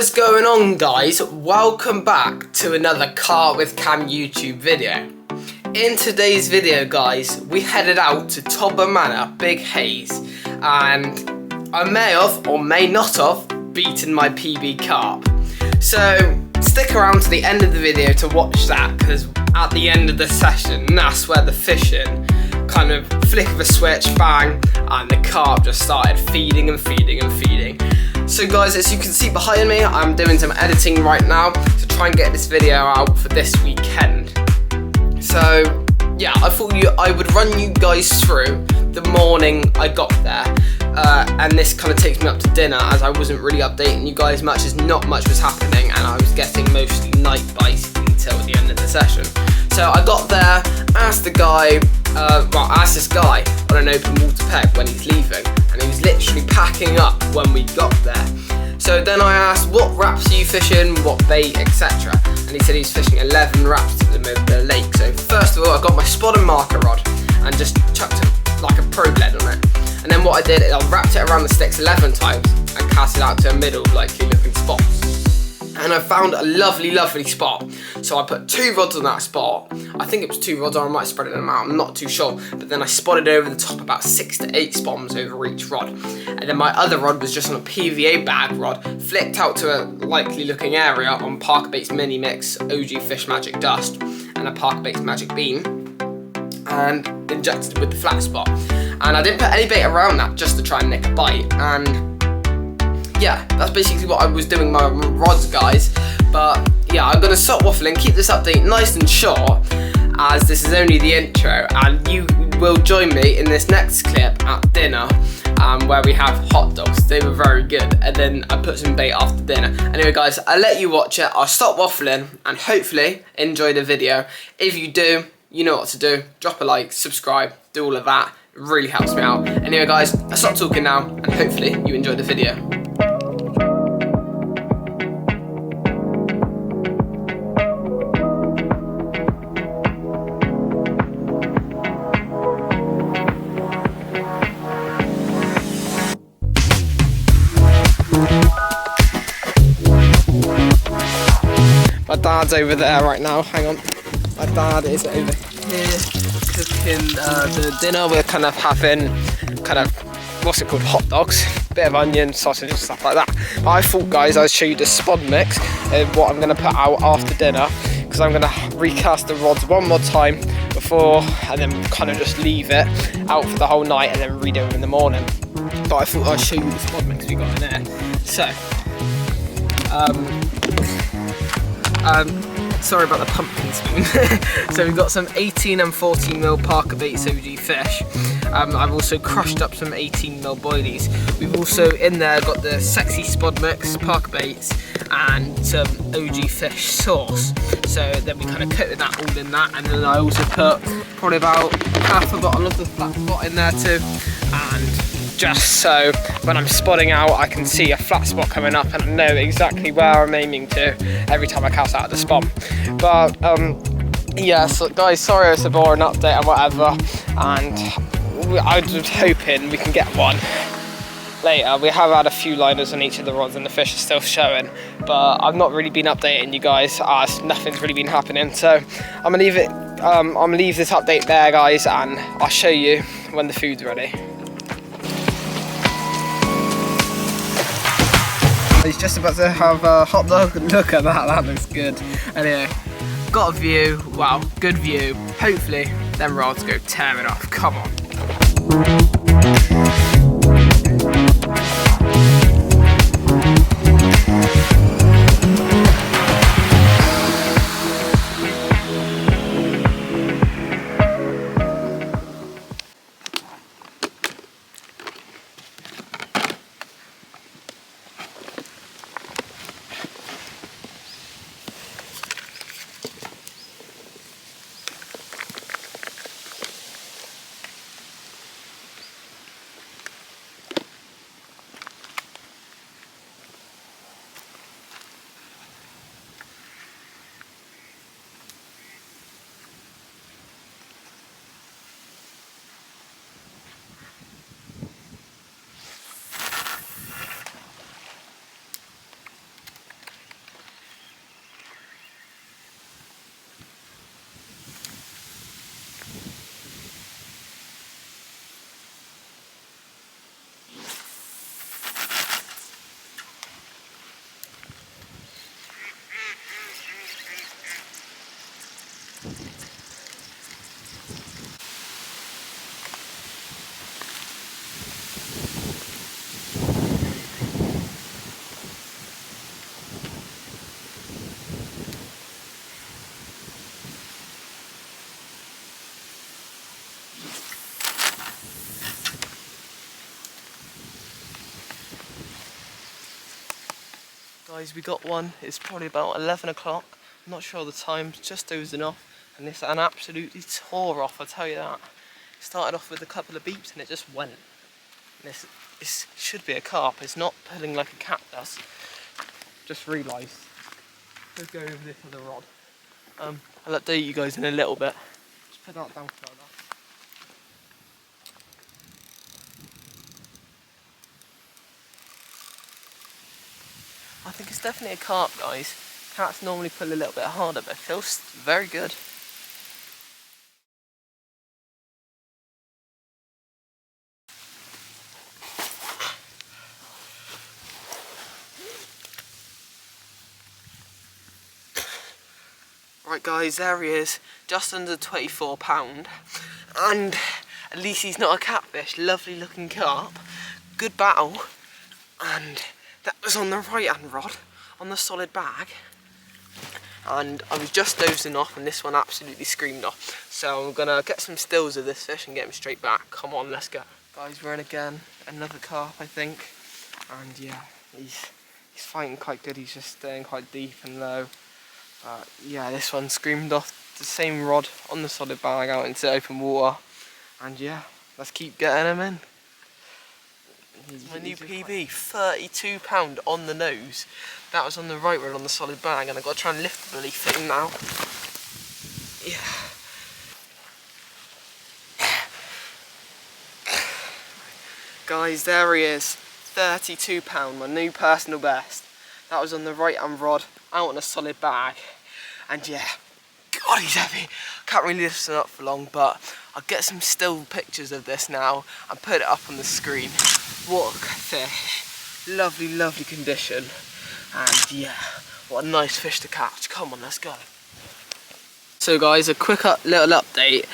What is going on, guys? Welcome back to another Carp with Cam YouTube video. In today's video, guys, we headed out to Todber Manor, Big Haze, and I may have or may not have beaten my PB carp. So stick around to the end of the video to watch that, because at the end of the session, that's where the fishing kind of flick of a switch, bang, and the carp just started feeding and feeding and feeding. So guys, as you can see behind me, I'm doing some editing right now to try and get this video out for this weekend. So yeah, I thought I would run you guys through the morning I got there, and this kind of takes me up to dinner, as I wasn't really updating you guys much, as not much was happening and I was getting mostly night bites until the end of the session. So I got there, asked this guy on an open water peg when he's leaving, and he was literally packing up when we got there. So then I asked, what wraps are you fishing, what bait, etc. And he said he's fishing 11 wraps to them over the lake. So first of all, I got my spot and marker rod and just chucked like a probe lead on it. And then what I did is I wrapped it around the sticks 11 times and cast it out to a middle likely looking spot. And I found a lovely spot. So I put 2 rods on that spot. I think it was 2 rods, or I might have spread them out, I'm not too sure. But then I spotted over the top about 6 to 8 spoms over each rod. And then my other rod was just on a PVA bag rod, flicked out to a likely looking area on Parker Bait's Mini Mix OG Fish Magic Dust and a Parker Bait's Magic Beam, and injected it with the flat spot. And I didn't put any bait around that just to try and nick a bite. And yeah, that's basically what I was doing my rods, guys. But yeah, I'm gonna stop waffling, keep this update nice and short, as this is only the intro, and you will join me in this next clip at dinner, where we have hot dogs. They were very good, and then I put some bait after dinner. Anyway, guys, I'll let you watch it. I'll stop waffling and hopefully enjoy the video. If you do, you know what to do. Drop a like, subscribe, do all of that. It really helps me out. Anyway, guys, I'll stop talking now, and hopefully you enjoy the video. My dad's over there right now, hang on. My dad is over here cooking the dinner. We're kind of having, what's it called, hot dogs, bit of onion, sausage and stuff like that. But I thought, guys, I'd show you the spod mix of what I'm going to put out after dinner, because I'm going to recast the rods one more time before, and then kind of just leave it out for the whole night and then redo them in the morning. But I thought I'd show you the spod mix we got in there. So, sorry about the pumpkin spoon. So we've got some 18 and 14mm Parker Bait's OG fish. I've also crushed up some 18mm boilies. We've also in there got the sexy spod mix, Parker Bait's, and some OG fish sauce. So then we kind of coated that all in that, and then I also put probably about half a bottle of the flat spot in there too. And just so when I'm spotting out, I can see a flat spot coming up and I know exactly where I'm aiming to every time I cast out of the spawn. But yeah, so guys, sorry it's a boring update and whatever, and I was hoping we can get one later. We have had a few liners on each of the rods and the fish are still showing, but I've not really been updating you guys as nothing's really been happening. So I'm gonna leave it. I'm gonna leave this update there, guys, and I'll show you when the food's ready. He's just about to have a hot dog. Look at that, that looks good. Anyway, got a view, well, good view. Hopefully, them rods go tearing off. Come on. Guys, we got one. It's probably about 11 o'clock. I'm not sure the time, just dozing off. And this an absolutely tore off, I tell you that. Started off with a couple of beeps and it just went. And this should be a carp. It's not pulling like a cat does. Just realised. Let's go over this other rod. I'll update you guys in a little bit. Just put that down further. I think it's definitely a carp, guys. Cats normally pull a little bit harder, but it feels very good. Right guys, there he is, just under £24. And at least he's not a catfish. Lovely looking carp. Good battle. And that was on the right hand rod, on the solid bag. And I was just dozing off and this one absolutely screamed off. So I'm gonna get some stills of this fish and get him straight back. Come on, let's go. Guys, we're in again. Another carp, I think. And yeah, he's fighting quite good. He's just staying quite deep and low. Yeah, this one screamed off the same rod on the solid bag out into open water. And yeah, let's keep getting him in. My new PB, £32 on the nose. That was on the right rod on the solid bag, and I've got to try and lift the bloody thing now. Yeah. Guys, there he is. £32, my new personal best. That was on the right hand rod, out on a solid bag. And yeah, God, he's heavy. Can't really lift it up for long, but I'll get some still pictures of this now and put it up on the screen. What a fish. Lovely, lovely condition. And yeah, what a nice fish to catch. Come on, let's go. So guys, a quick little update.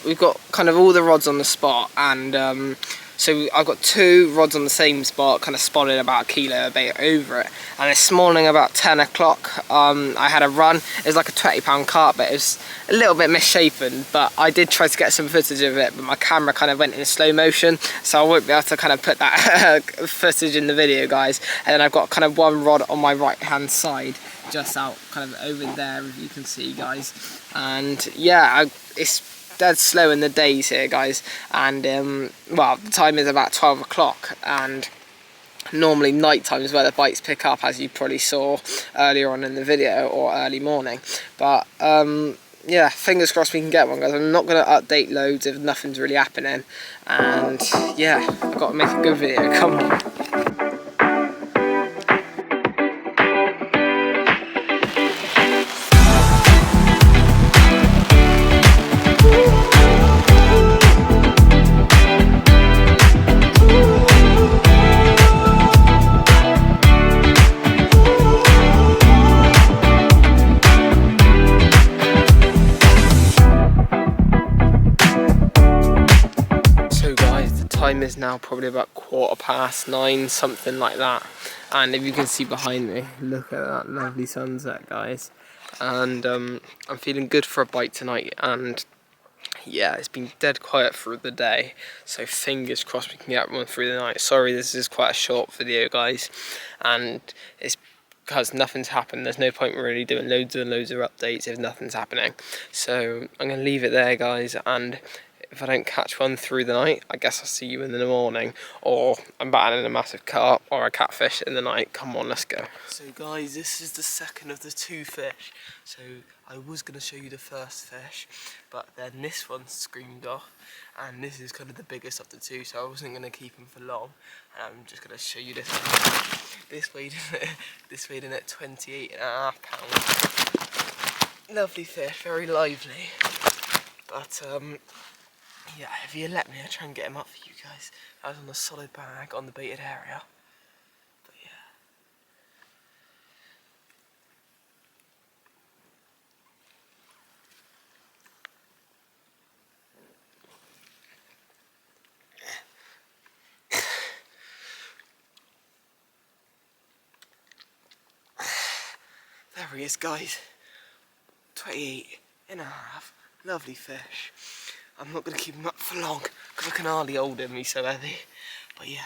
We've got kind of all the rods on the spot, and so I've got 2 rods on the same spot, kind of spotted about a kilo of bait over it. And this morning about 10 o'clock, I had a run. It was like a £20 carp, but it was a little bit misshapen. But I did try to get some footage of it, but my camera kind of went in slow motion, so I won't be able to kind of put that footage in the video, guys. And then I've got kind of one rod on my right hand side, just out kind of over there, if you can see, guys. And yeah, it's dead slow in the days here, guys, and well, the time is about 12 o'clock, and normally night time is where the bites pick up, as you probably saw earlier on in the video, or early morning. But yeah, fingers crossed we can get one, guys. I'm not going to update loads if nothing's really happening, and yeah, I've got to make a good video. Come on. Time is now probably about 9:15, something like that, and if you can see behind me, look at that lovely sunset, guys. And I'm feeling good for a bite tonight, and yeah, it's been dead quiet through the day, so fingers crossed we can get one through the night. Sorry, this is quite a short video, guys, and it's because nothing's happened. There's no point really doing loads and loads of updates if nothing's happening. So I'm going to leave it there, guys, and if I don't catch one through the night, I guess I'll see you in the morning, or I'm battling a massive carp or a catfish in the night. Come on, let's go. So guys, this is the second of the 2 fish. So I was going to show you the first fish, but then this one screamed off, and this is kind of the biggest of the 2, so I wasn't going to keep him for long. And I'm just going to show you this one. This weighed in at 28.5 pounds. Lovely fish, very lively. But yeah, if you let me, I'll try and get him up for you guys. I was on a solid bag on the baited area. But yeah. There he is, guys. 28.5. Lovely fish. I'm not going to keep him up for long because I can hardly hold him, he's so heavy. But yeah,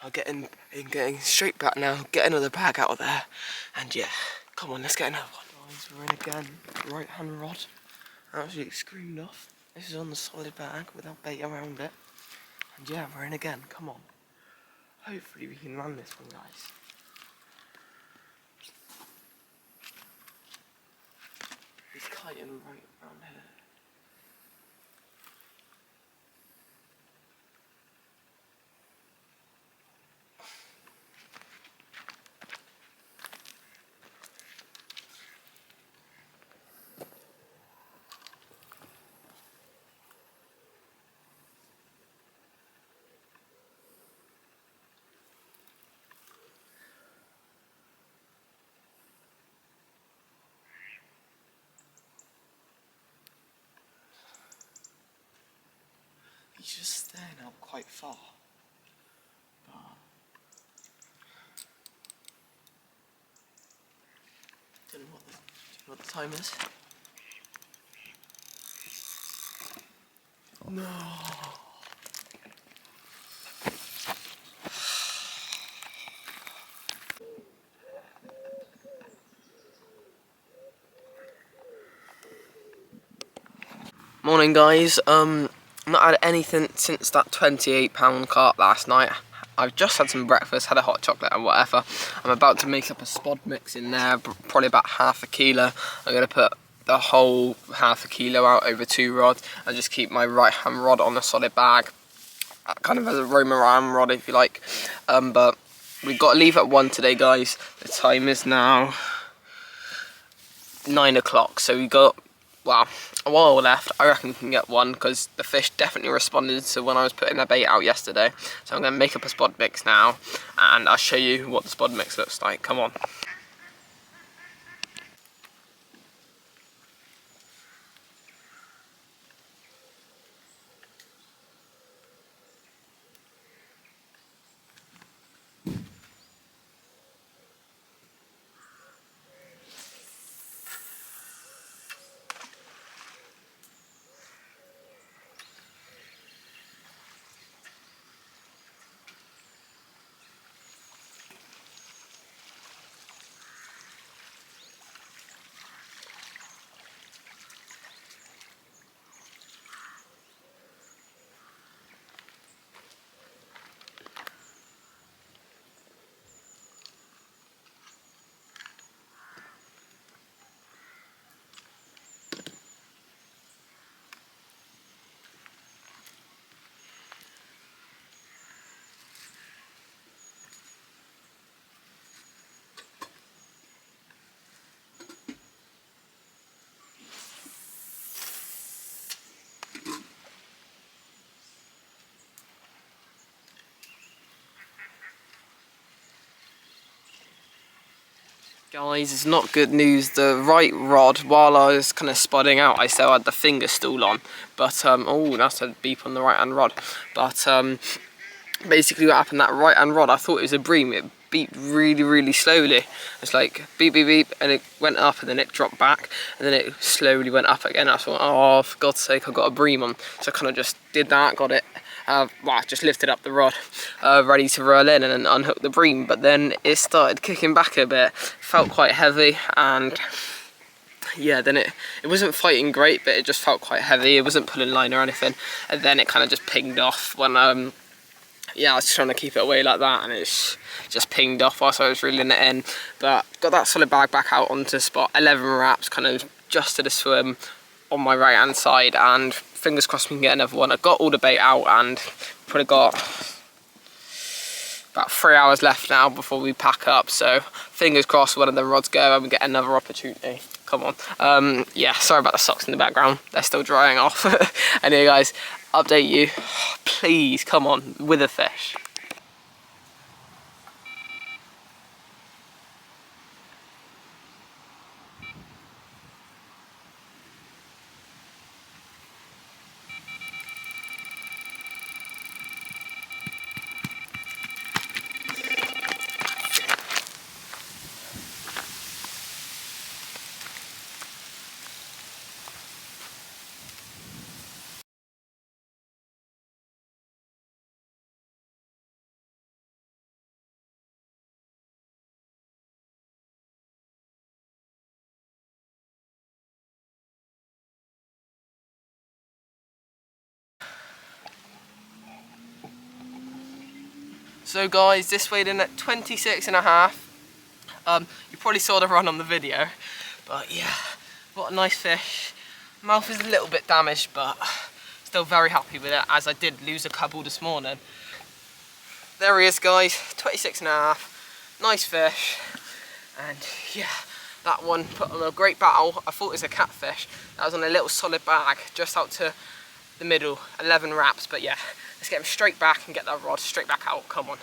I'll get in getting straight back now, get another bag out of there, and yeah, come on, let's get another one. Guys, we're in again, right hand rod, absolutely screamed off. This is on the solid bag without bait around it, and yeah, we're in again, come on. Hopefully we can land this one, guys. He's kiting right around here. He's just staring out quite far. But do you know what the time is? No. Morning, guys. Not had anything since that £28 carp last night. I've just had some breakfast, had a hot chocolate and whatever. I'm about to make up a spod mix in there, probably about half a kilo. I'm going to put the whole half a kilo out over 2 rods and just keep my right hand rod on a solid bag, kind of as a roam around rod if you like. But we've got to leave at 1 today, guys. The time is now 9 o'clock, so we got, well, a while left. I reckon we can get 1 because the fish definitely responded to when I was putting the bait out yesterday. So I'm going to make up a spod mix now and I'll show you what the spod mix looks like. Come on. Guys, it's not good news. The right rod, while I was kind of spodding out, I still had the finger still on. But, oh, that's a beep on the right hand rod. But, basically what happened, that right hand rod, I thought it was a bream. It beeped really, really slowly. It's like beep, beep, beep, and it went up and then it dropped back. And then it slowly went up again. I thought, oh, for God's sake, I got a bream on. So I kind of just did that, got it. Well, I just lifted up the rod, ready to roll in and then unhook the bream, but then it started kicking back a bit, felt quite heavy, and yeah, then it wasn't fighting great, but it just felt quite heavy. It wasn't pulling line or anything, and then it kind of just pinged off when yeah, I was trying to keep it away like that, and it's just pinged off whilst I was reeling it in. But got that solid bag back out onto the spot, 11 wraps, kind of just to the swim on my right hand side, and fingers crossed we can get another one. I got all the bait out and probably got about 3 hours left now before we pack up, so fingers crossed one of the rods go and we get another opportunity. Come on. Yeah, sorry about the socks in the background, they're still drying off. Anyway, guys, update you, please, come on, with a fish. So guys, this weighed in at 26.5. You probably saw the run on the video, but yeah, what a nice fish. Mouth is a little bit damaged, but still very happy with it, as I did lose a couple this morning. There he is guys, 26.5, nice fish. And yeah, that one put on a great battle. I thought it was a catfish. That was on a little solid bag, just out to the middle, 11 wraps, but yeah. Let's get him straight back and get that rod straight back out, come on.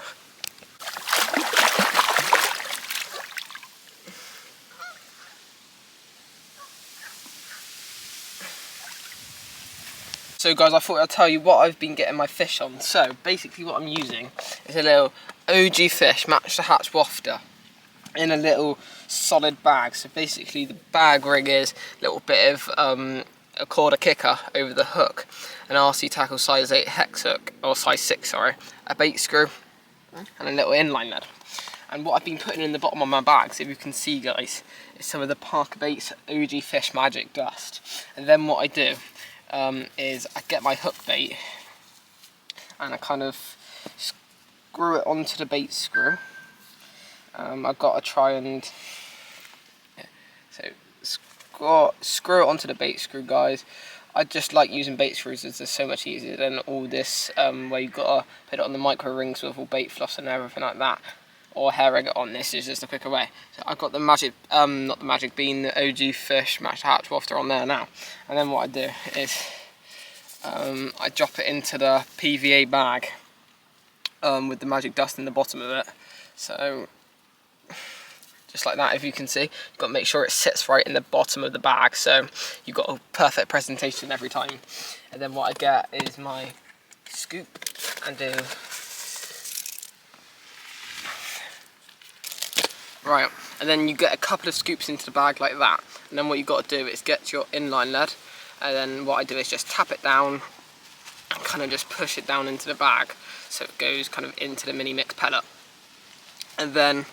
So guys, I thought I'd tell you what I've been getting my fish on. So basically what I'm using is a little OG Fish Match the Hatch wafter in a little solid bag. So basically the bag rig is a little bit of a quarter kicker over the hook, an RC tackle size 8 hex hook, or size 6 sorry, a bait screw and a little inline lead. And what I've been putting in the bottom of my bags, if you can see guys, is some of the Parker Baits OG Fish Magic Dust. And then what I do is I get my hook bait and I kind of screw it onto the bait screw. I've got to try and screw it onto the bait screw guys. I just like using bait screws as they're so much easier than all this where you've got to put it on the micro rings with all bait floss and everything like that, or hair rig it on. This is just a quicker way. So I've got the magic, not the Magic Bean, the OG Fish Match the Hatch wafter on there now. And then what I do is I drop it into the PVA bag with the Magic Dust in the bottom of it. So just like that, if you can see, you've got to make sure it sits right in the bottom of the bag, so you've got a perfect presentation every time. And then what I get is my scoop and do right, and then you get a couple of scoops into the bag like that. And then what you've got to do is get your inline lead, and then what I do is just tap it down and kind of just push it down into the bag so it goes kind of into the mini mix pellet. And then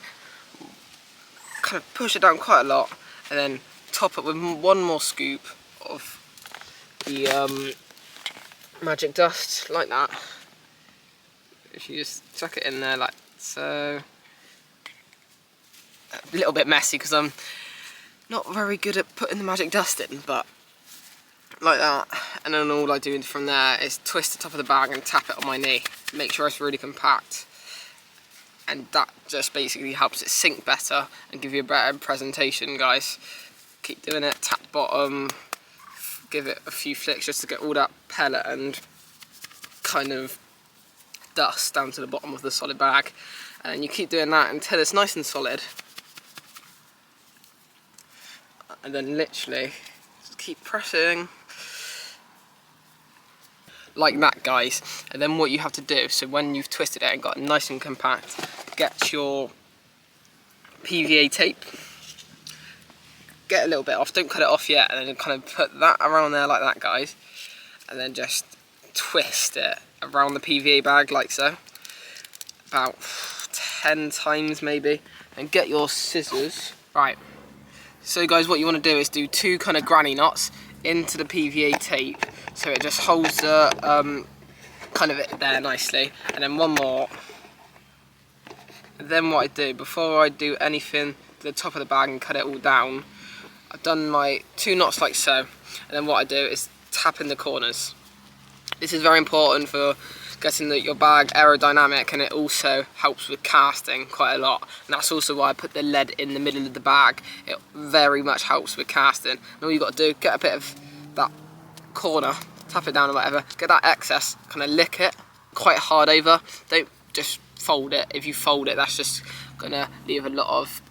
kind of push it down quite a lot, and then top it with one more scoop of the Magic Dust, like that. If you just chuck it in there like so. A little bit messy because I'm not very good at putting the Magic Dust in, but like that. And then all I do from there is twist the top of the bag and tap it on my knee, make sure it's really compact. And that just basically helps it sink better and give you a better presentation guys. Keep doing it, tap bottom, give it a few flicks just to get all that pellet and kind of dust down to the bottom of the solid bag. And you keep doing that until it's nice and solid. And then literally just keep pressing like that guys. And then what you have to do, so when you've twisted it and got it nice and compact, get your PVA tape, get a little bit off, don't cut it off yet, and then kind of put that around there like that guys, and then just twist it around the PVA bag like so, about 10 times maybe, and get your scissors. Right, so guys, what you want to do is do 2 kind of granny knots into the PVA tape, so it just holds the kind of it there nicely, and then one more. And then what I do, before I do anything to the top of the bag and cut it all down, I've done my 2 knots like so, and then what I do is tap in the corners. This is very important for getting your bag aerodynamic, and it also helps with casting quite a lot. And that's also why I put the lead in the middle of the bag. It very much helps with casting. And all you've got to do, get a bit of that corner, tap it down or whatever, get that excess, kind of lick it quite hard over. Don't just fold it. If you fold it, that's just gonna leave a lot of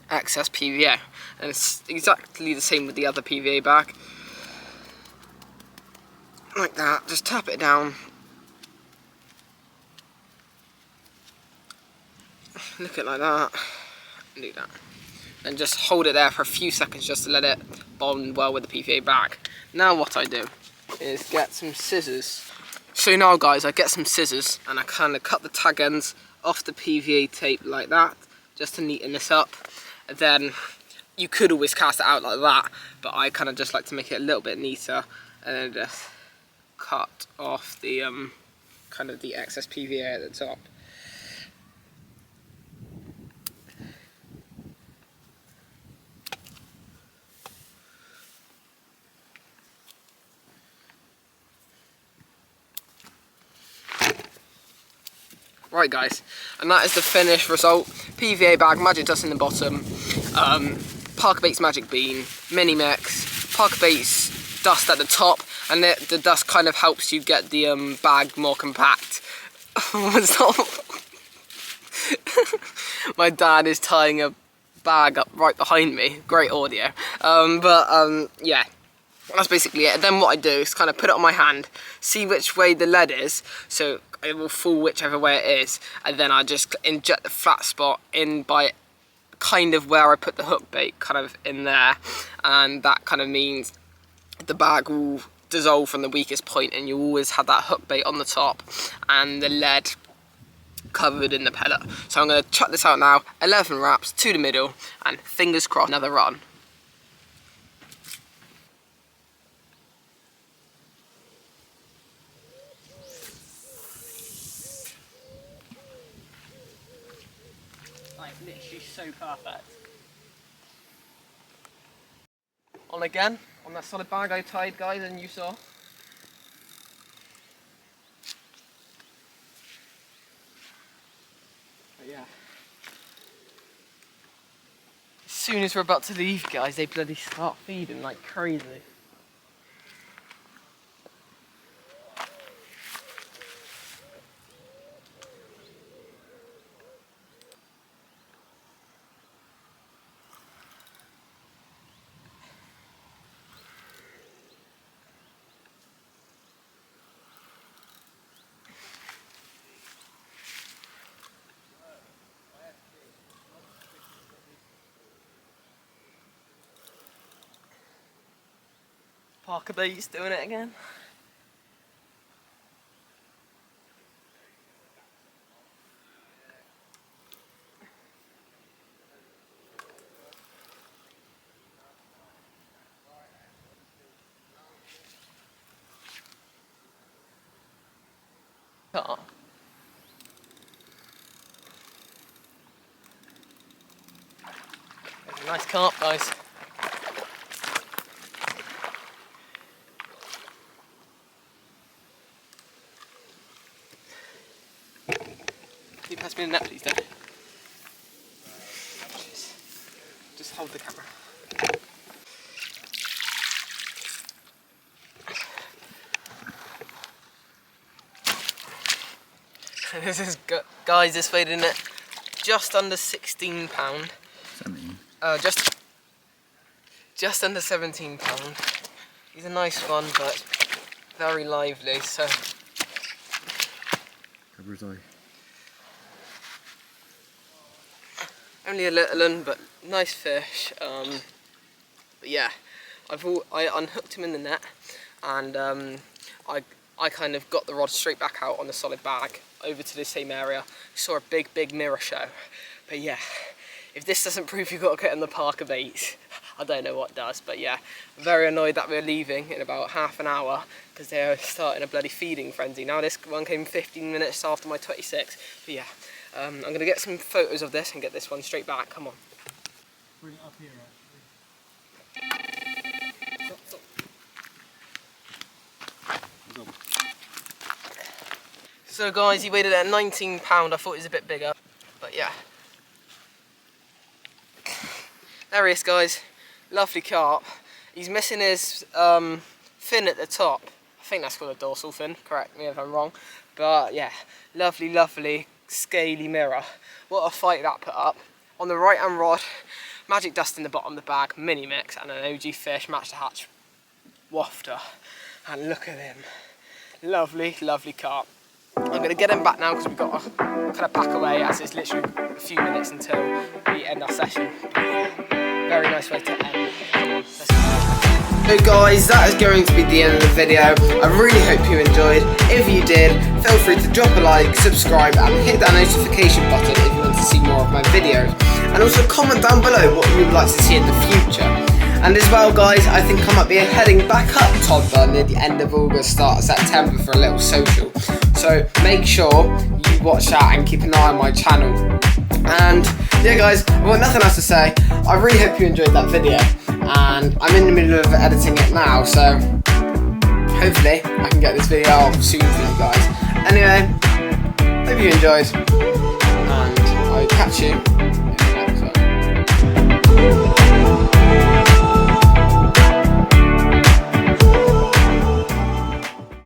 excess PVA. And it's exactly the same with the other PVA bag. Like that, just tap it down. Look it like that, and do that. And just hold it there for a few seconds just to let it bond well with the PVA bag. Now what I do is get some scissors. So now guys, I get some scissors and I kind of cut the tag ends off the PVA tape like that, just to neaten this up. And then you could always cast it out like that, but I kind of just like to make it a little bit neater, and then just cut off the kind of the excess PVA at the top. Right guys, and that is the finished result. PVA bag, magic dust in the bottom, Parker Baits magic bean, mini mix, Parker Baits dust at the top, and the dust kind of helps you get the bag more compact. My dad is tying a bag up right behind me. Great audio. Yeah, that's basically it. And then what I do is kind of put it on my hand, see which way the lead is, so it will fall whichever way it is, and then I just inject the flat spot in by kind of where I put the hook bait, kind of in there, and that kind of means the bag will dissolve from the weakest point, and you always have that hook bait on the top and the lead covered in the pellet. So I'm going to chuck this out now, 11 wraps to the middle, and fingers crossed another run. Like literally so perfect. On again, on that solid bag I tied, guys, and you saw. But yeah. As soon as we're about to leave, guys, they bloody start feeding like crazy. Parker Baits doing it again. Carp. There's a nice carp, guys. Can you pass me the net, please, Dad? Just hold the camera. This is guys, this weighed in at just under £16. 17. Just under £17. He's a nice one, but very lively. So. Cover's eye. Only a little one, but nice fish. But yeah, I unhooked him in the net, and I kind of got the rod straight back out on the solid bag over to the same area. Saw a big mirror show. But yeah, if this doesn't prove you've got to get in the Parker Baits, I don't know what does. But yeah, I'm very annoyed that we're leaving in about half an hour because they're starting a bloody feeding frenzy. Now this one came 15 minutes after my 26. But yeah. I'm going to get some photos of this and get this one straight back. Come on. Bring it up here, actually. Stop. So guys, he weighed it at £19. I thought he was a bit bigger, but yeah. There he is, guys. Lovely carp. He's missing his fin at the top. I think that's called a dorsal fin. Correct me if I'm wrong. But yeah, lovely. Scaly mirror. What a fight that put up. On the right hand rod, magic dust in the bottom of the bag, mini mix, and an OG fish match to hatch wafter. And look at him. Lovely carp. I'm going to get him back now because we've got to kind of pack away, as it's literally a few minutes until we end our session. Very nice way to end. Come on, let's go. So guys, that is going to be the end of the video. I really hope you enjoyed. If you did, feel free to drop a like, subscribe, and hit that notification button if you want to see more of my videos. And also comment down below what you would like to see in the future. And as well, guys, I think I might be heading back up Todber near the end of August, start of September for a little social. So make sure you watch that and keep an eye on my channel. And yeah, guys, I've got nothing else to say. I really hope you enjoyed that video. And I'm in the middle of editing it now, so hopefully I can get this video out soon for you guys. Anyway, hope you enjoyed, and I'll catch you in the next one.